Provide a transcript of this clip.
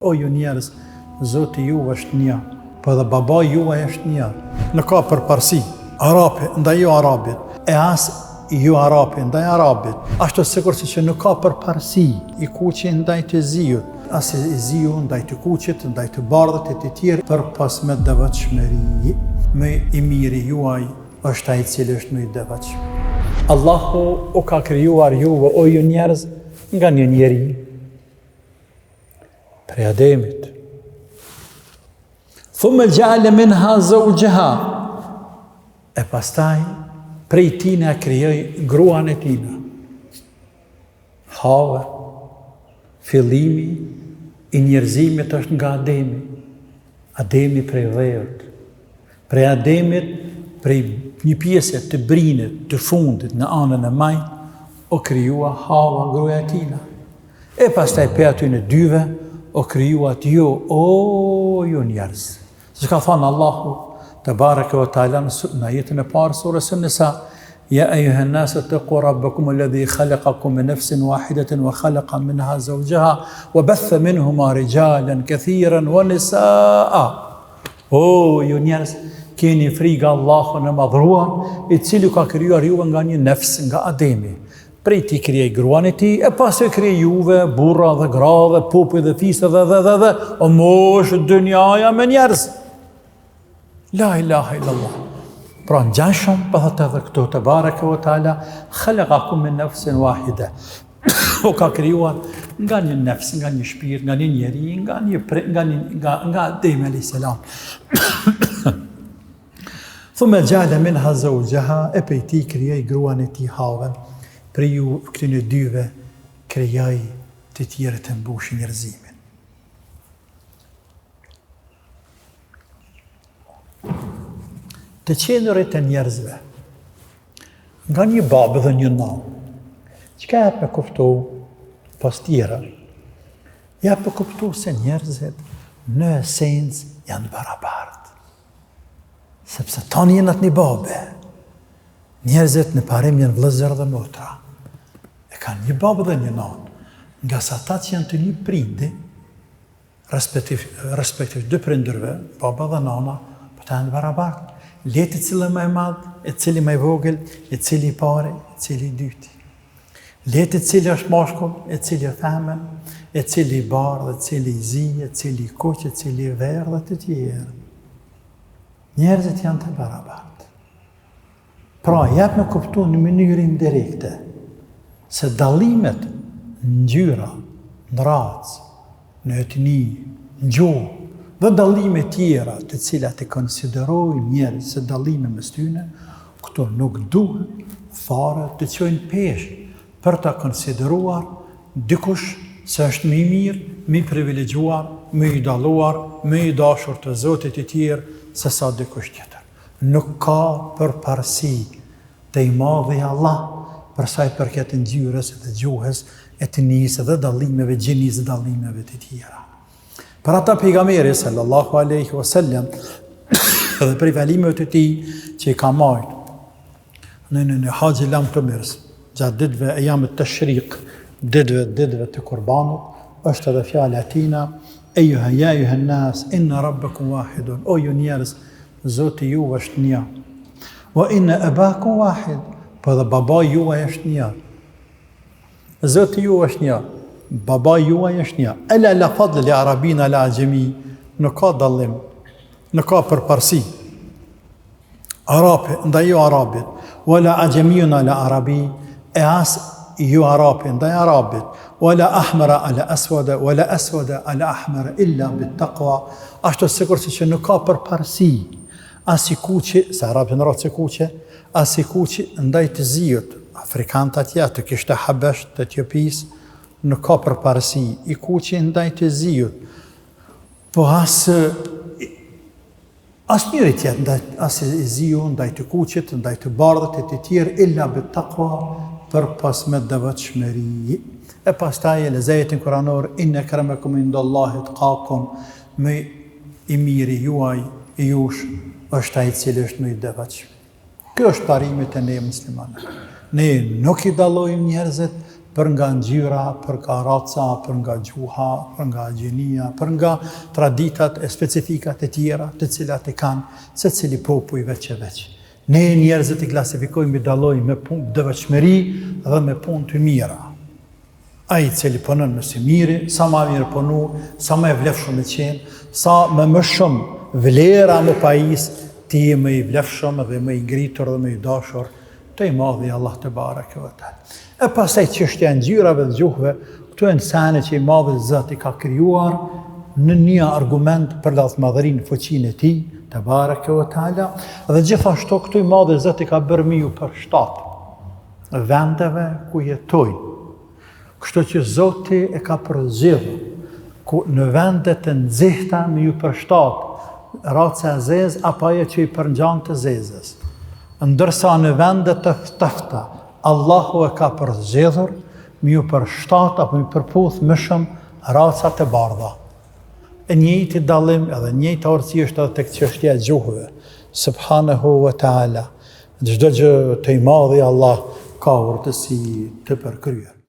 O ju njerëz, Zoti ju është një, po dhe baba juaj është një. Nuk ka përparësi, Arapi ndaj jo Arabit, e as ju Arapi ndaj Arabit. Ashtu sikur që nuk ka përparësi i kuqi ndaj të zijut, as i ziu ndaj të kuqit, ndaj të bardhët e të tjerë, përpas me devotshmëri. Më i miri juaj është ai i cili është më i devotshëm. Allahu u ka krijuar juve, o ju njerëz, nga një njeri, prej Ademit. Thumë gjale minha zawjaha. E pastaj, prej tina krijoi gruan e tina. Hawa, fillimi i njerëzimit është nga Ademi. Ademi prej dhejët. Prej Ademit, prej një pjesë të brinit, të fundit në anën e majtë, o krijua Hawa, gruaja e tina. E pastaj pe aty në dyve, o krijuat ju, o ju njerëz. Se ka thënë Allahu te bareke ve taala në ajetin e parë surës An-Nisa, ya ayyuhan nas taqu rabbakum alladhi khalaqakum min nafsin wahidatin wa khalaqa minha zawjaha wa batha minhuma rijalan kathiran wa nisaa. O ju njerëz, keni frikë Allahun e madhruar, i cili ka krijuar juve nga një nefs, nga Ademi. Prej ti krijoi gruan e tij, e pas e krijoi juve burra dhe gra dhe popull dhe fisë dhe o mosh dynjaja me njerëz. La ilaha illallah. Pra ngjashëm bëhet edhe këto te bareke ve taala, khalaqakum min nafsin wahida. O ka krijuar nga një nefs, nga një shpirt, nga një njeri, nga Ademi alayhis salam. Thumma ja'ala minha zawjaha, e prej ti krijoi gruan e tij Hawen. Për ju këtyne dyve krijoi të tjerë të mbushin njerëzimin. Të qenërit e njerëzve, nga një babë dhe një nanë, çka jep me kuptu pas tjera? Jep me kuptu se njerëzit në esencë janë barabartë. Sepse tonë jenë atë një babë. Njerëzit në parim janë vëllezër dhe motra. E kanë një babë dhe një nanë. Nga sa ata që janë të një prindi, respektiv dy prindërve, baba dhe nana, po të janë barabartë. Leti cili më i madh, e cili më i vogël, e cili i pari, e cili i dyti. Leti cili është mashkull, e cili është femën, e cili i bardhë, e cili i zi, e cili i kuq, e cili i verdhë dhe të tjerë. Njerëzit janë të barabartë. Pra, jep me kuptu në mënyrë indirekte se dallimet në ngjyra, në racë, në etni, në gjuhë dhe dallime tjera të cilat e konsiderojnë njerëz se dallime mes tyre, këto nuk duhet fare të çojnë peshë për ta konsideruar dikush se është më i mirë, më i privilegjuar, më i dalluar, më i dashur të Zotit i tjerë se sa dikush tjetër. Nuk ka përparësi të i madhi Allah për sa i përket ngjyrës dhe gjuhës, etnisë dhe dallimeve, gjinisë dhe dallimeve të tjera. Për ata pejgamberi sallallahu alaihi wasallam dhe për valimeve të tij që i ka marrë në haxhi lam të mirës, gjatë ditëve e jamët të shriq, ditëve të kurbanit, është edhe fjala e tina, ja ejuhan nas, inna rabbakum wahidun, o ju njerëz, Zoti ju është një. Wa inna abakum wahid, po dhe baba juaj është një. Zoti ju është një, baba juaj është një. Ela la fadl li arabina la ajemi, nuk ka dallim, nuk ka përparësi. Arapi ndaj jo Arabit, wala ajemiuna la arabi, e as ju Arapi ndaj Arabit, wala ahmara ala aswada, wala aswada ala ahmara illa bit taqwa, ashtu sikur që nuk ka përparësi. As i kuqi, se Arabë në ratë se kuqe, as i kuqi ndaj të zijut, Afrikanët atje, të kishte Habesh, të Etiopis, nuk ka përparësi, i kuqi ndaj të zijut, po as njëri tjetë, as i ziju, ndaj të kuqit, ndaj të bardhët, e të tjerë, illa bit taqwa, për pas me devotshmëri. E pas taj e lezejetin kuranor, inne akramakum indallahi atqakum, me i miri juaj, i jush, është ai i cili është më i devotshëm. Kjo është parimi te ne muslimanë. Ne nuk i dallojmë njerëzit për nga ngjyra, për nga raca, për nga gjuha, për nga gjenia, për nga traditat e specifikat e tjera të cilat e kanë secili popull veç e veç. Ne njerëzit i klasifikojmë i dallojmë me punë devotshmëri dhe me punë të mira. Ai i cili punon me së miri, sa më mirë punu, sa më e vlefshëm e qenë, sa më shumë vlera më pajis, ti je më i vlefshëm dhe më i ngritur dhe më i dashur të i madhi Allah te bareke ve teala. E pastaj çështja e ngjyrave dhe gjuhëve, këtu janë sene që i madhi Zoti ka krijuar në një argument për lavdëmadhërinë, fuqinë e tij te bareke ve teala, dhe gjithashtu këtu i madhi Zoti ka bërë miu për shtatë vendeve ku jetojnë. Kështu që Zoti e ka përzgjedhur në vendet e nxehta me ju përshtat raca e zezë apo ajo që i përngjan të zezës. Ndërsa në vendet të ftofta Allahu e ka përzgjedhur me ju përshtat apo me përputh më shumë raca të bardha. E njëjti dallim edhe njëjta orësi është edhe tek çështja e gjuhëve. Subhanahu wa taala. Çdo gjë të i madhi Allah ka urtësi të përkryer.